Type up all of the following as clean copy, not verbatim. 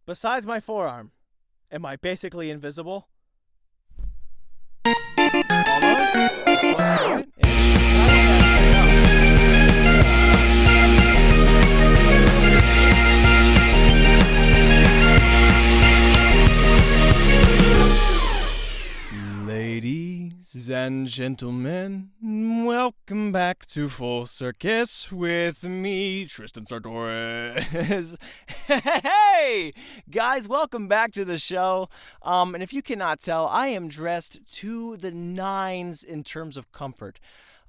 besides my forearm, am I basically invisible? Almost. Ladies and gentlemen, welcome back to Full Circus with me, Tristan Sartoris. Hey, guys, welcome back to the show. And if you cannot tell, I am dressed to the nines in terms of comfort.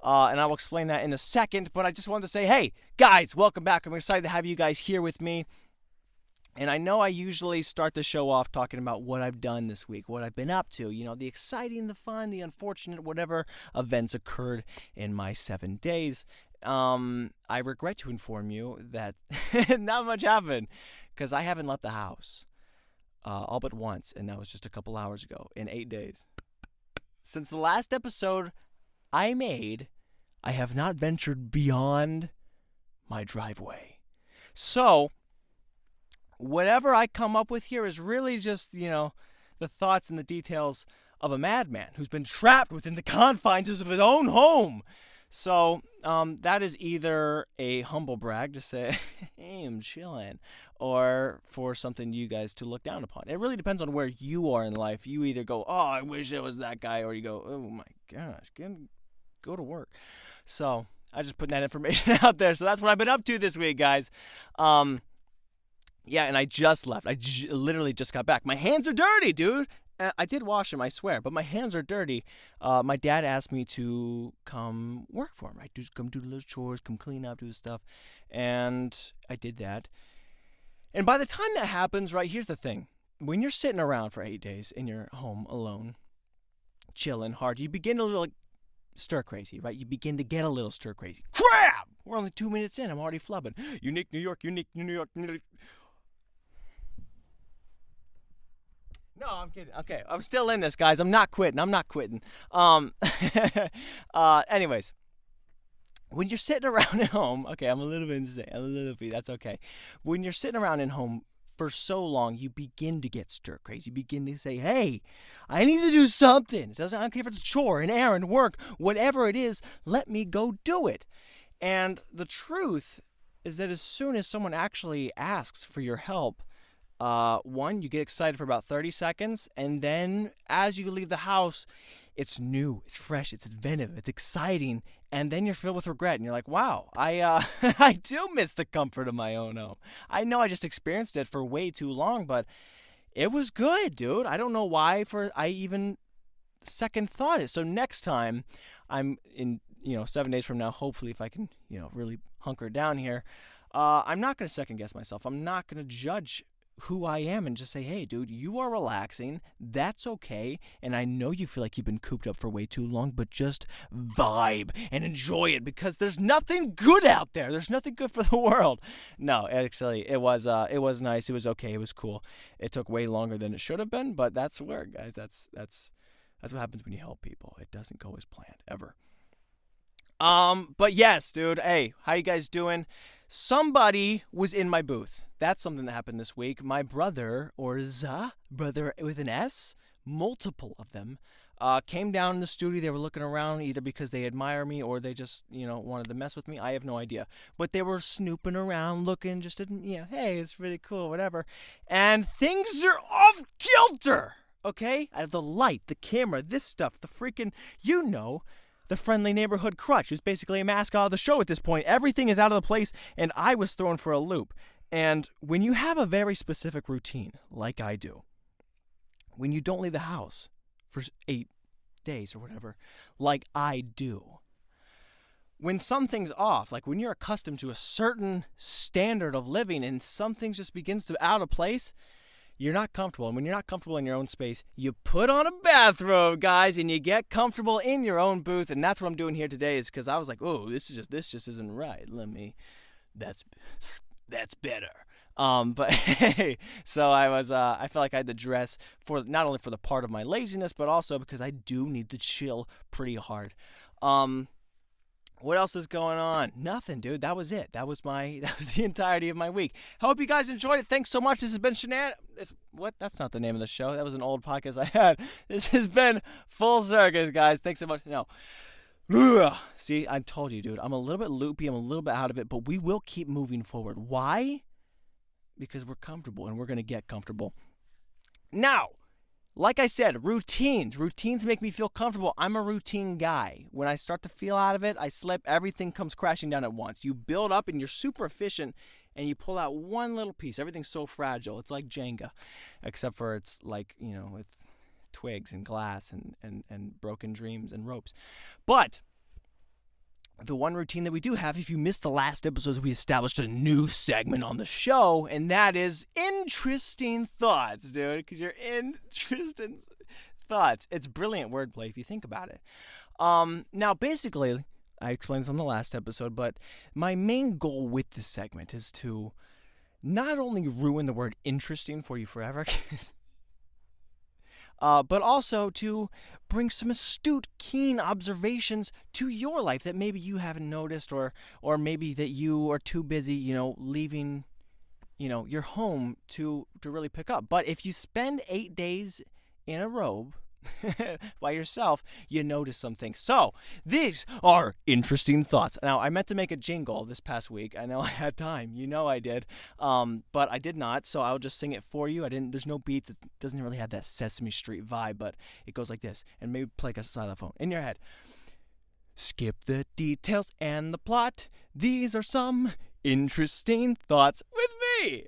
And I will explain that in a second, but I just wanted to say, hey, guys, welcome back. I'm excited to have you guys here with me. And I know I usually start the show off talking about what I've done this week, what I've been up to, the exciting, the fun, the unfortunate, whatever events occurred in my 7 days. I regret to inform you that not much happened because I haven't left the house all but once, and that was just a couple hours ago in 8 days. Since the last episode I made, I have not ventured beyond my driveway. So whatever I come up with here is really just, the thoughts and the details of a madman who's been trapped within the confines of his own home. So that is either a humble brag to say, hey, I'm chilling, or for something you guys to look down upon. It really depends on where you are in life. You either go, oh, I wish it was that guy, or you go, oh my gosh, go to work. So I just put that information out there. So that's what I've been up to this week, guys. Yeah, and I just left. I literally just got back. My hands are dirty, dude. I did wash them, I swear, but my hands are dirty. My dad asked me to come work for him, right? Come do the little chores, come clean up, do stuff. And I did that. And by the time that happens, right, here's the thing. When you're sitting around for 8 days in your home alone, chilling hard, you begin a little stir crazy, right? You begin to get a little stir crazy. Crap! We're only 2 minutes in. I'm already flubbing. Unique New York, unique New York, unique. No, I'm kidding. Okay, I'm still in this, guys. I'm not quitting. Anyways, when you're sitting around at home, okay, I'm a little bit insane. That's okay. When you're sitting around at home for so long, you begin to get stir crazy. You begin to say, hey, I need to do something. I don't care if it's a chore, an errand, work, whatever it is, let me go do it. And the truth is that as soon as someone actually asks for your help, one, you get excited for about 30 seconds, and then as you leave the house, it's new, it's fresh, it's inventive, it's exciting, and then you're filled with regret, and you're like, wow, I I do miss the comfort of my own home. I know I just experienced it for way too long, but it was good, dude. I don't know why I even second thought it. So next time I'm in, 7 days from now, hopefully if I can, really hunker down here, I'm not going to second guess myself. I'm not going to judge who I am and just say, hey, dude, you are relaxing. That's okay. And I know you feel like you've been cooped up for way too long, but just vibe and enjoy it because there's nothing good out there. There's nothing good for the world. No, actually, it was nice. It was okay. It was cool. It took way longer than it should have been, but that's work, guys. That's what happens when you help people. It doesn't go as planned ever. But yes, dude. Hey, how you guys doing? Somebody was in my booth. That's something that happened this week. My brother, or brother with an S, multiple of them, came down in the studio. They were looking around either because they admire me or they just, wanted to mess with me. I have no idea. But they were snooping around, looking, just, hey, it's pretty cool, whatever. And things are off kilter, okay? The light, the camera, this stuff, the freaking, the friendly neighborhood crutch, who's basically a mascot of the show at this point. Everything is out of the place, and I was thrown for a loop. And when you have a very specific routine, like I do, when you don't leave the house for 8 days or whatever, like I do, when something's off, like when you're accustomed to a certain standard of living and something just begins to out of place, you're not comfortable. And when you're not comfortable in your own space, you put on a bathrobe, guys, and you get comfortable in your own booth. And that's what I'm doing here today is because I was like, oh, this just isn't right. That's better. But hey, so I felt like I had to dress for not only for the part of my laziness, but also because I do need to chill pretty hard. What else is going on? Nothing, dude. That was it. That was the entirety of my week. I hope you guys enjoyed it. Thanks so much. This has been what? That's not the name of the show. That was an old podcast I had. This has been Full Circus, guys. Thanks so much. No. Ugh. See, I told you, dude. I'm a little bit loopy. I'm a little bit out of it, but we will keep moving forward. Why? Because we're comfortable, and we're going to get comfortable. Now, like I said, routines. Routines make me feel comfortable. I'm a routine guy. When I start to feel out of it, I slip. Everything comes crashing down at once. You build up and you're super efficient, and you pull out one little piece. Everything's so fragile. It's like Jenga, except for it's like, with twigs and glass and broken dreams and ropes. But the one routine that we do have, if you missed the last episodes, we established a new segment on the show, and that is Interesting Thoughts, dude, because you're in Tristan's thoughts. It's brilliant wordplay if you think about it. Now, basically, I explained this on the last episode, but my main goal with this segment is to not only ruin the word interesting for you forever, but also to bring some astute, keen observations to your life that maybe you haven't noticed, or maybe that you are too busy, leaving, your home to really pick up. But if you spend 8 days in a robe by yourself, you notice something. So these are Interesting Thoughts. Now, I meant to make a jingle this past week. I know I had time. I did. But I did not, so I'll just sing it for you. There's no beats. It doesn't really have that Sesame Street vibe, but it goes like this. And maybe play like a xylophone in your head. Skip the details and the plot. These are some interesting thoughts with me.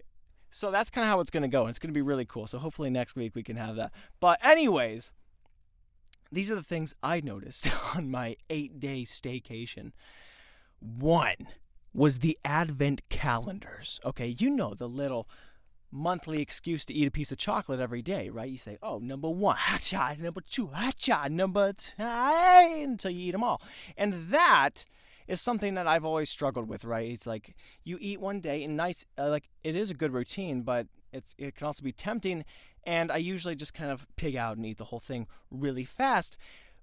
So that's kind of how it's going to go. And it's going to be really cool. So hopefully next week we can have that. But anyways, these are the things I noticed on my 8-day staycation. One was the advent calendars. Okay, the little monthly excuse to eat a piece of chocolate every day, right? You say, number 1, hacha, number 2, hacha, number 2, until you eat them all. And that is something that I've always struggled with, right? It's like you eat one day and it is a good routine, but it can also be tempting. And I usually just kind of pig out and eat the whole thing really fast.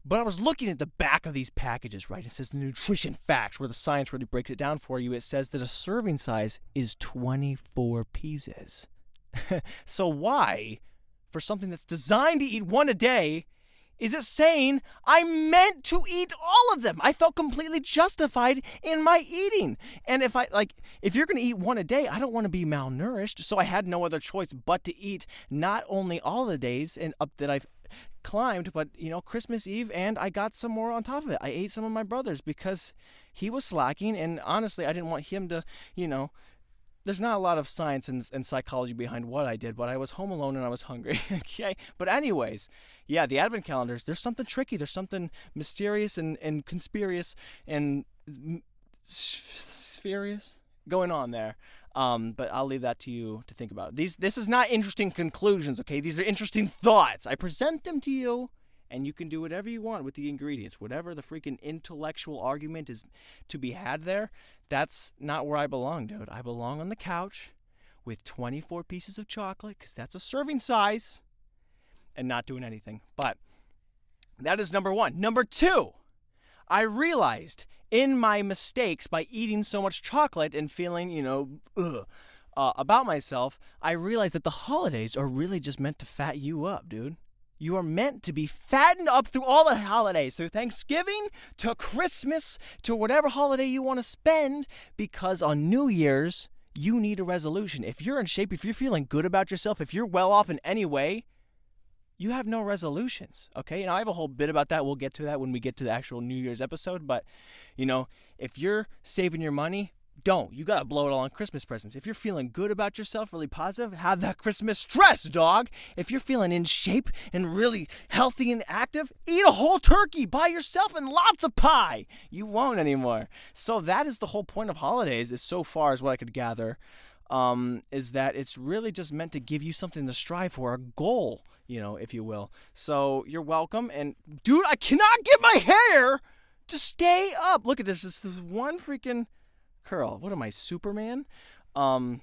But I was looking at the back of these packages, right? It says the nutrition facts, where the science really breaks it down for you. It says that a serving size is 24 pieces. So why, for something that's designed to eat one a day, is it saying I meant to eat all of them? I felt completely justified in my eating. And if you're going to eat one a day, I don't want to be malnourished. So I had no other choice but to eat not only all the days and up that I've climbed, but Christmas Eve, and I got some more on top of it. I ate some of my brother's because he was slacking, and honestly, I didn't want him to, there's not a lot of science and psychology behind what I did, but I was home alone and I was hungry. Okay, but anyways, yeah, the advent calendars, there's something tricky, there's something mysterious and conspiracious and spurious going on there. But I'll leave that to you to think about. This is not interesting conclusions, okay? These are interesting thoughts. I present them to you, and you can do whatever you want with the ingredients. Whatever the freaking intellectual argument is to be had there, that's not where I belong, dude. I belong on the couch with 24 pieces of chocolate, because that's a serving size, and not doing anything. But that is number 1. Number 2, I realized in my mistakes by eating so much chocolate and feeling, about myself, I realized that the holidays are really just meant to fat you up, dude. You are meant to be fattened up through all the holidays, through Thanksgiving to Christmas to whatever holiday you want to spend, because on New Year's, you need a resolution. If you're in shape, if you're feeling good about yourself, if you're well off in any way, you have no resolutions, okay? And I have a whole bit about that. We'll get to that when we get to the actual New Year's episode. But, if you're saving your money, don't. You got to blow it all on Christmas presents. If you're feeling good about yourself, really positive, have that Christmas stress, dog. If you're feeling in shape and really healthy and active, eat a whole turkey by yourself and lots of pie. You won't anymore. So that is the whole point of holidays, is so far as what I could gather, is that it's really just meant to give you something to strive for, a goal, if you will. So you're welcome. And dude, I cannot get my hair to stay up. Look at this. This is one freaking curl. What am I, Superman? Anyways,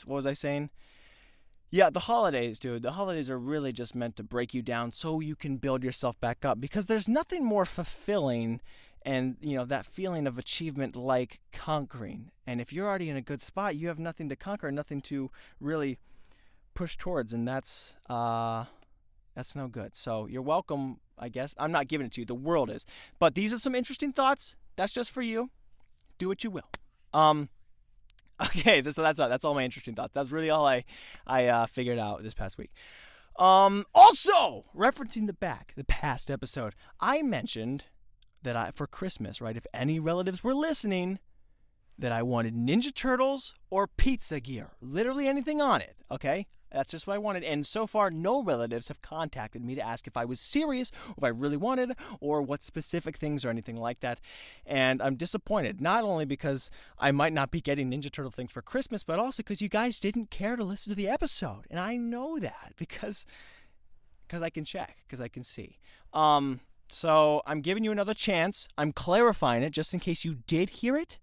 what was I saying? Yeah, the holidays, dude. The holidays are really just meant to break you down so you can build yourself back up, because there's nothing more fulfilling and that feeling of achievement, like conquering. And if you're already in a good spot, you have nothing to conquer, nothing to really push towards, and that's no good. So you're welcome, I guess. I'm not giving it to you. The world is. But these are some interesting thoughts. That's just for you. Do what you will. Okay, so that's all my interesting thoughts. That's really all I figured out this past week. Also, referencing the past episode, I mentioned that for Christmas, right, if any relatives were listening, that I wanted Ninja Turtles or pizza gear. Literally anything on it, okay? That's just what I wanted. And so far, no relatives have contacted me to ask if I was serious, or if I really wanted, or what specific things or anything like that. And I'm disappointed, not only because I might not be getting Ninja Turtle things for Christmas, but also because you guys didn't care to listen to the episode. And I know that because I can check, because I can see. So I'm giving you another chance. I'm clarifying it just in case you did hear it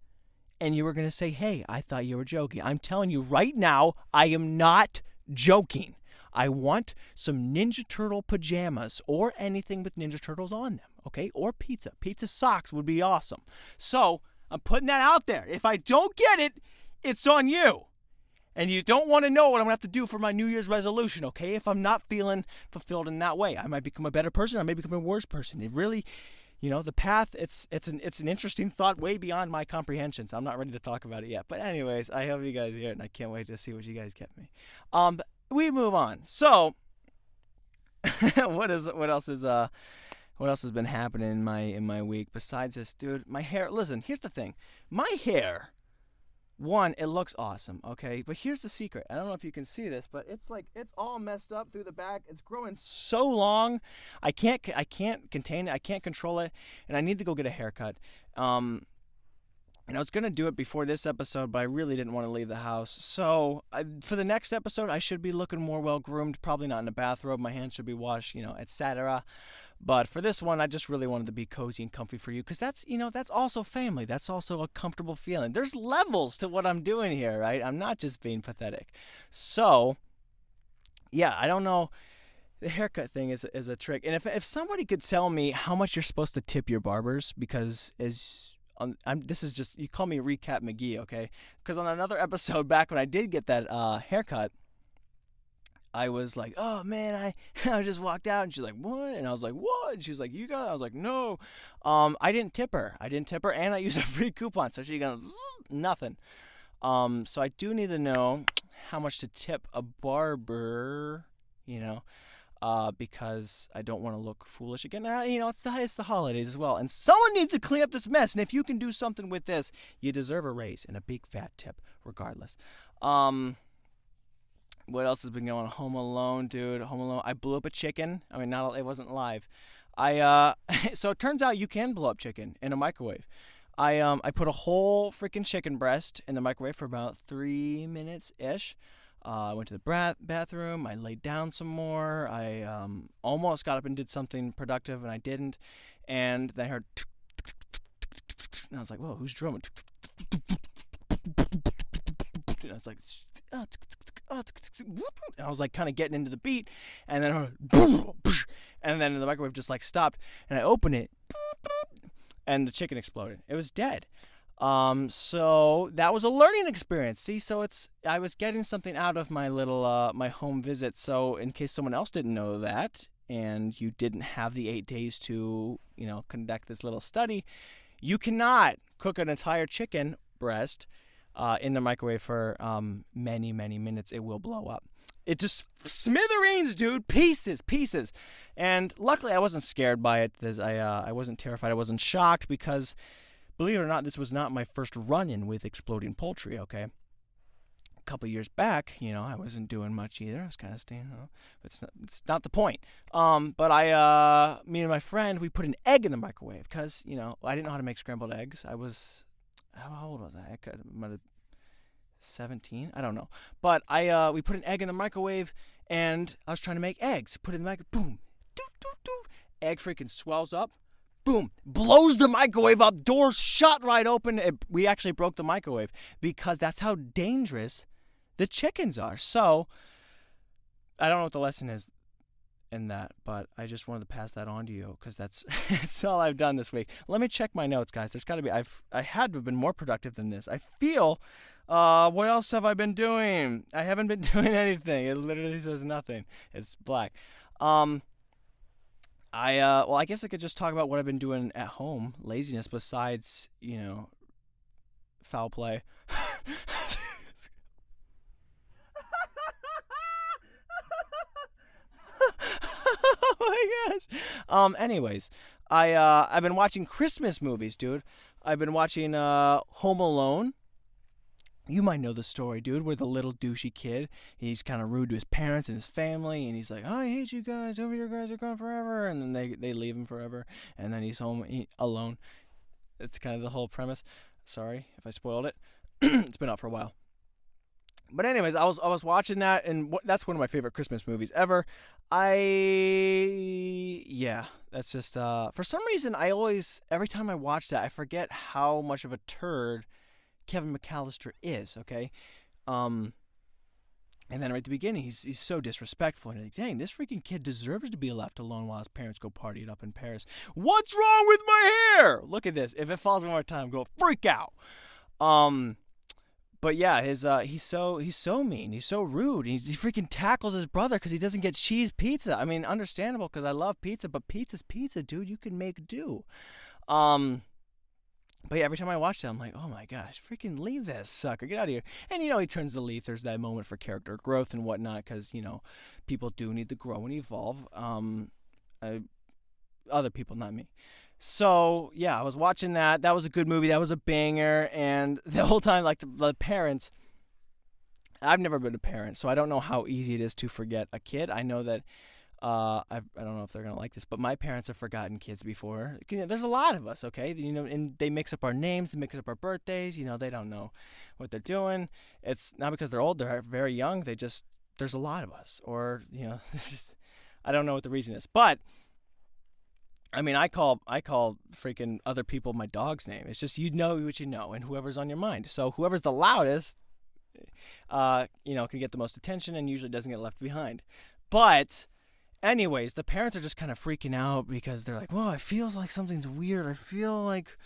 and you were going to say, hey, I thought you were joking. I'm telling you right now, I am not joking. I want some Ninja Turtle pajamas or anything with Ninja Turtles on them, okay? Or pizza. Pizza socks would be awesome. So I'm putting that out there. If I don't get it, it's on you. And you don't want to know what I'm going to have to do for my New Year's resolution, okay? If I'm not feeling fulfilled in that way, I might become a better person. I may become a worse person. It really, the path, it's an interesting thought way beyond my comprehension. So I'm not ready to talk about it yet. But anyways, I hope you guys hear it, and I can't wait to see what you guys get me. We move on. So, what else has been happening in my week besides this, dude? My hair. Listen, here's the thing. My hair. One, it looks awesome, okay? But here's the secret. I don't know if you can see this, but it's all messed up through the back. It's growing so long. I can't contain it. I can't control it, and I need to go get a haircut. And I was going to do it before this episode, but I really didn't want to leave the house. So for the next episode, I should be looking more well-groomed, probably not in a bathrobe. My hands should be washed, etc. But for this one, I just really wanted to be cozy and comfy for you, because that's also family. That's also a comfortable feeling. There's levels to what I'm doing here, right? I'm not just being pathetic. So, yeah, I don't know. The haircut thing is a trick. And if somebody could tell me how much you're supposed to tip your barbers, because this is just, you call me Recap McGee, okay? Because on another episode back when I did get that haircut, I was like, oh man, I just walked out, and she's like, what? And I was like, what? And she's like, you got it? I was like, no. I didn't tip her, and I used a free coupon, so she got nothing. So I do need to know how much to tip a barber, because I don't want to look foolish again. It's the holidays as well, and someone needs to clean up this mess. And if you can do something with this, you deserve a raise and a big fat tip, regardless. What else has been going on? Home Alone, dude. Home Alone. I blew up a chicken. I mean, it wasn't live. So it turns out you can blow up chicken in a microwave. I put a whole freaking chicken breast in the microwave for about 3 minutes ish. I went to the bathroom. I laid down some more. I almost got up and did something productive, and I didn't. And then I heard, and I was like, "Whoa, who's drumming?" And I was like, and I was like kind of getting into the beat, and then the microwave just like stopped, and I opened it, and the chicken exploded. It was dead. So that was a learning experience. See, so I was getting something out of my little my home visit. So in case someone else didn't know that, and you didn't have the 8 days to conduct this little study, you cannot cook an entire chicken breast in the microwave for many, many minutes. It will blow up. It just smithereens, dude. Pieces. And luckily, I wasn't scared by it. I wasn't terrified. I wasn't shocked, because, believe it or not, this was not my first run-in with exploding poultry. Okay, a couple years back, I wasn't doing much either. I was kind of staying. It's not the point. But me and my friend, we put an egg in the microwave because I didn't know how to make scrambled eggs. How old was I? I might have 17. I don't know. But we put an egg in the microwave, and I was trying to make eggs. Put it in the microwave. Boom. Doo, doo, doo. Egg freaking swells up. Boom. Blows the microwave up. Doors shut right open. We actually broke the microwave because that's how dangerous the chickens are. So I don't know what the lesson is. in that, but I just wanted to pass that on to you because that's all I've done this week. Let me check my notes, guys. There's got to be I had to have been more productive than this. I feel. What else have I been doing? I haven't been doing anything. It literally says nothing. It's black. I guess I could just talk about what I've been doing at home. Laziness, besides foul play. Oh my gosh. Anyways, I've been watching Christmas movies, dude. I've been watching Home Alone. You might know the story, dude, where the little douchey kid, he's kind of rude to his parents and his family, and he's like, oh, I hate you guys, over your guys are gone forever, and then they leave him forever, and then he's home alone. It's kind of the whole premise. Sorry if I spoiled it. It's been out for a while. But anyways, I was watching that, and that's one of my favorite Christmas movies ever. That's just, for some reason, every time I watch that, I forget how much of a turd Kevin McAllister is, okay? And then right at the beginning, he's so disrespectful. And you're like, dang, this freaking kid deserves to be left alone while his parents go party it up in Paris. What's wrong with my hair? Look at this. If it falls one more time, go freak out. But yeah, he's so mean. He's so rude. He freaking tackles his brother because he doesn't get cheese pizza. I mean, understandable because I love pizza, but pizza's pizza, dude. You can make do. But yeah, every time I watch that, I'm like, oh my gosh, freaking leave this sucker, get out of here. And he turns the leaf. There's that moment for character growth and whatnot, because people do need to grow and evolve. Other people, not me. So yeah, I was watching that. That was a good movie. That was a banger. And the whole time, like the parents, I've never been a parent, so I don't know how easy it is to forget a kid. I know that. I don't know if they're gonna like this, but my parents have forgotten kids before. There's a lot of us, okay? And they mix up our names, they mix up our birthdays. They don't know what they're doing. It's not because they're old; they're very young. There's a lot of us, or I don't know what the reason is. But I mean, I call freaking other people my dog's name. It's just you know what you know, and whoever's on your mind. So whoever's the loudest, can get the most attention, and usually doesn't get left behind. But anyways, the parents are just kind of freaking out because they're like, well, I feel like something's weird. I feel like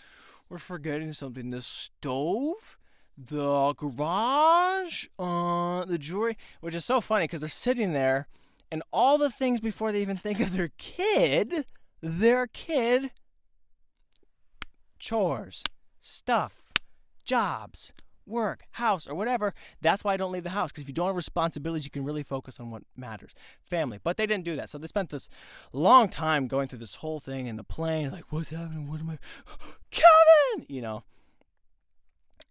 we're forgetting something. The stove, the garage, the jewelry, which is so funny because they're sitting there and all the things before they even think of their kid, chores, stuff, jobs, work, house, or whatever. That's why I don't leave the house, because if you don't have responsibilities, you can really focus on what matters. Family. But they didn't do that. So they spent this long time going through this whole thing in the plane, like, what's happening? What am I? Kevin!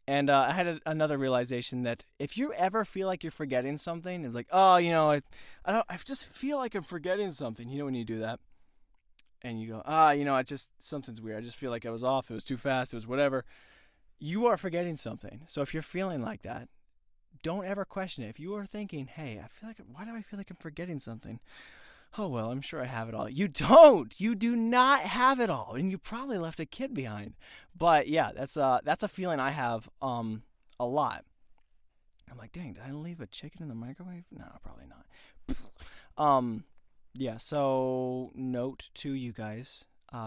And I had another realization that if you ever feel like you're forgetting something, it's like, oh, I just feel like I'm forgetting something. When you do that? And you go, something's weird. I just feel like I was off. It was too fast. It was whatever. You are forgetting something. So if you're feeling like that, don't ever question it. If you are thinking, hey, why do I feel like I'm forgetting something? Oh, well, I'm sure I have it all. You don't. You do not have it all. And you probably left a kid behind. But yeah, that's a feeling I have a lot. I'm like, dang, did I leave a chicken in the microwave? No, probably not. Yeah, so note to you guys.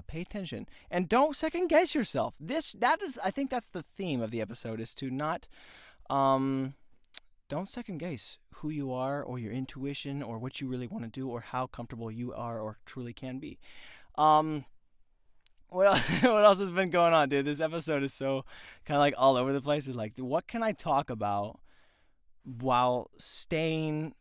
Pay attention and don't second guess yourself. I think that's the theme of the episode, is to not, don't second guess who you are or your intuition or what you really want to do or how comfortable you are or truly can be. What else has been going on, dude? This episode is so kind of like all over the place. It's like, what can I talk about while staying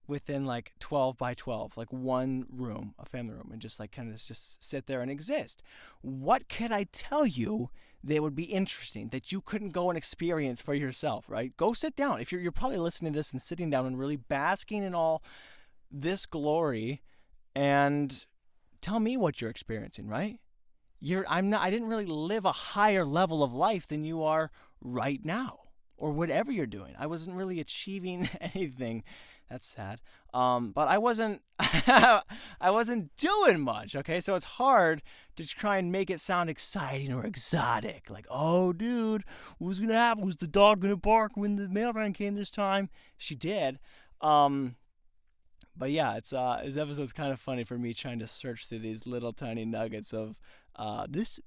within like 12 by 12, like one room, a family room, and just like kind of just sit there and exist? What could I tell you that would be interesting that you couldn't go and experience for yourself, right? Go sit down. If you're probably listening to this and sitting down and really basking in all this glory, and tell me what you're experiencing, right? I didn't really live a higher level of life than you are right now, or whatever you're doing. I wasn't really achieving anything. That's sad. But I wasn't doing much, okay? So it's hard to try and make it sound exciting or exotic. Like, oh, dude, what was going to happen? Was the dog going to bark when the mailman came this time? She did. But yeah, this episode's kind of funny for me trying to search through these little tiny nuggets of could this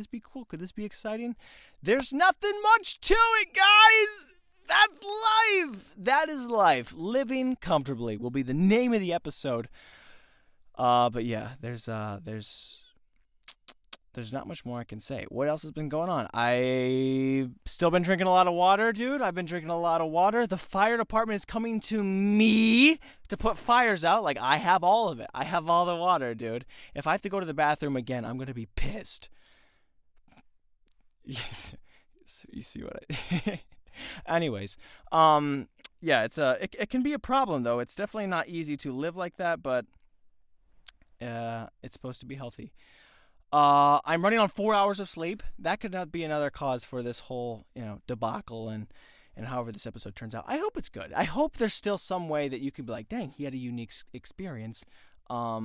be cool? Could this be exciting? There's nothing much to it, guys. That's life. That is life. Living comfortably will be the name of the episode. But yeah, there's not much more I can say. What else has been going on? I've still been drinking a lot of water, dude. I've been drinking a lot of water. The fire department is coming to me to put fires out. Like, I have all of it. I have all the water, dude. If I have to go to the bathroom again, I'm going to be pissed. You see what I... Anyways, yeah, it can be a problem, though. It's definitely not easy to live like that, but it's supposed to be healthy. I'm running on 4 hours of sleep. That could not be another cause for this whole, debacle and however this episode turns out. I hope it's good. I hope there's still some way that you can be like, dang, he had a unique experience, or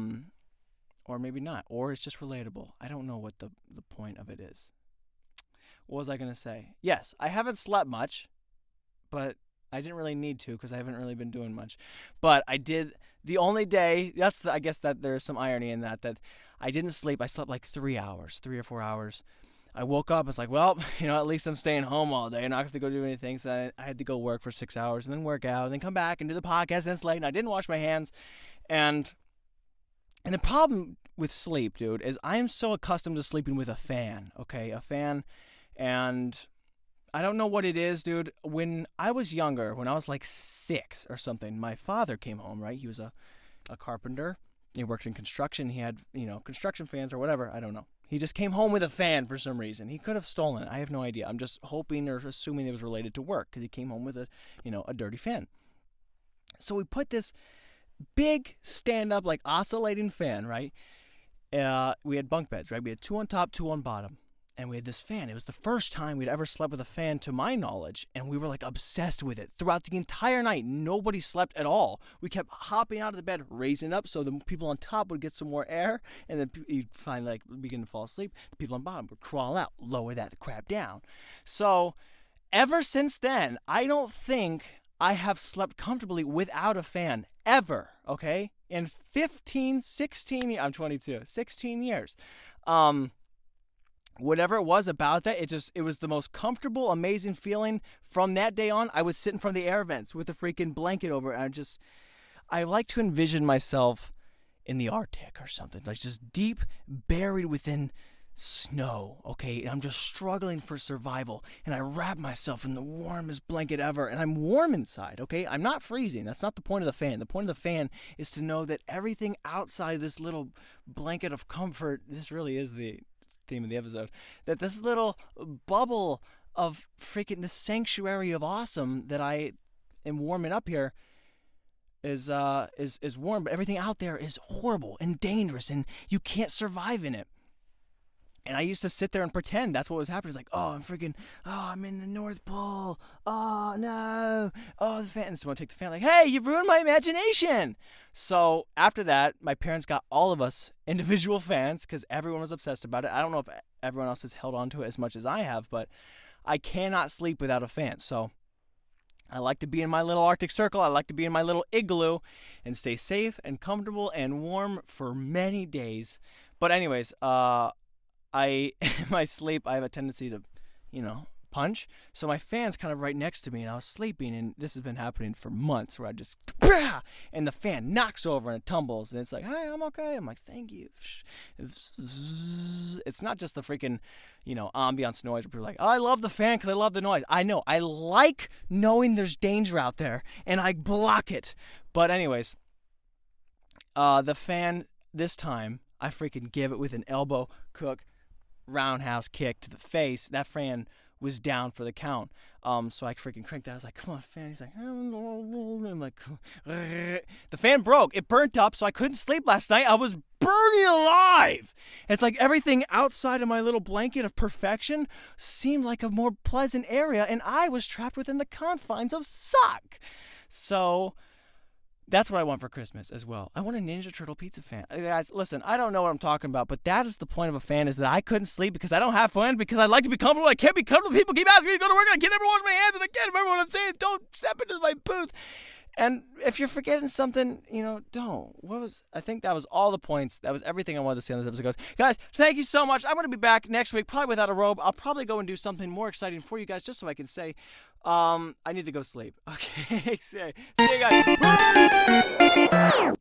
maybe not, or it's just relatable. I don't know what the point of it is. What was I going to say? Yes, I haven't slept much, but I didn't really need to because I haven't really been doing much. But I did, the only day, I guess that there's some irony in that I didn't sleep. I slept like 3 or 4 hours. I woke up. I was like, well, at least I'm staying home all day and I don't have to go do anything. So I had to go work for 6 hours and then work out and then come back and do the podcast. And it's late and I didn't wash my hands. And the problem with sleep, dude, is I am so accustomed to sleeping with a fan. Okay, a fan. And I don't know what it is, dude. When I was younger, when I was like 6 or something, my father came home, right? He was a carpenter. He worked in construction. He had, construction fans or whatever. I don't know. He just came home with a fan for some reason. He could have stolen it. I have no idea. I'm just hoping or assuming it was related to work because he came home with a dirty fan. So we put this big stand-up, like oscillating fan, right? We had bunk beds, right? We had 2 on top, 2 on bottom. And we had this fan. It was the first time we'd ever slept with a fan to my knowledge. And we were like obsessed with it. Throughout the entire night, nobody slept at all. We kept hopping out of the bed, raising up so the people on top would get some more air. And then you'd finally begin to fall asleep. The people on bottom would crawl out, lower that crap down. So ever since then, I don't think I have slept comfortably without a fan ever. Okay? In 16 years. Whatever it was about that, it was the most comfortable, amazing feeling. From that day on, I would sit in front of the air vents with a freaking blanket over it. And I like to envision myself in the Arctic or something, like just deep, buried within snow, okay? And I'm just struggling for survival. And I wrap myself in the warmest blanket ever, and I'm warm inside, okay? I'm not freezing. That's not the point of the fan. The point of the fan is to know that everything outside this little blanket of comfort, this really is the theme of the episode, that this little bubble of freaking this sanctuary of awesome that I am warming up here is warm, but everything out there is horrible and dangerous and you can't survive in it. And I used to sit there and pretend that's what was happening. It's like, I'm in the North Pole. Oh, no. Oh, the fan. And someone take the fan, like, hey, you've ruined my imagination. So after that, my parents got all of us individual fans because everyone was obsessed about it. I don't know if everyone else has held on to it as much as I have, but I cannot sleep without a fan. So I like to be in my little Arctic Circle. I like to be in my little igloo and stay safe and comfortable and warm for many days. But anyways, in my sleep, I have a tendency to, punch. So my fan's kind of right next to me, and I was sleeping, and this has been happening for months, where I just, and the fan knocks over and it tumbles, and it's like, hey, I'm okay. I'm like, thank you. It's not just the freaking, ambiance noise where people are like, oh, I love the fan because I love the noise. I know. I like knowing there's danger out there, and I block it. But anyways, the fan, this time, I freaking give it with an elbow cook roundhouse kick to the face. That fan was down for the count. So I freaking cranked that. I was like, come on, fan. He's like, I'm like, the fan broke. It burnt up, so I couldn't sleep last night. I was burning alive. It's like everything outside of my little blanket of perfection seemed like a more pleasant area, and I was trapped within the confines of suck. So that's what I want for Christmas as well. I want a Ninja Turtle pizza fan. Guys, listen, I don't know what I'm talking about, but that is the point of a fan, is that I couldn't sleep because I don't have fun, because I like to be comfortable. I can't be comfortable. People keep asking me to go to work, and I can't ever wash my hands, and I can't remember what I'm saying. Don't step into my booth. And if you're forgetting something, don't. I think that was all the points. That was everything I wanted to say on this episode. Guys, thank you so much. I'm going to be back next week, probably without a robe. I'll probably go and do something more exciting for you guys, just so I can say, I need to go sleep. Okay. See you guys.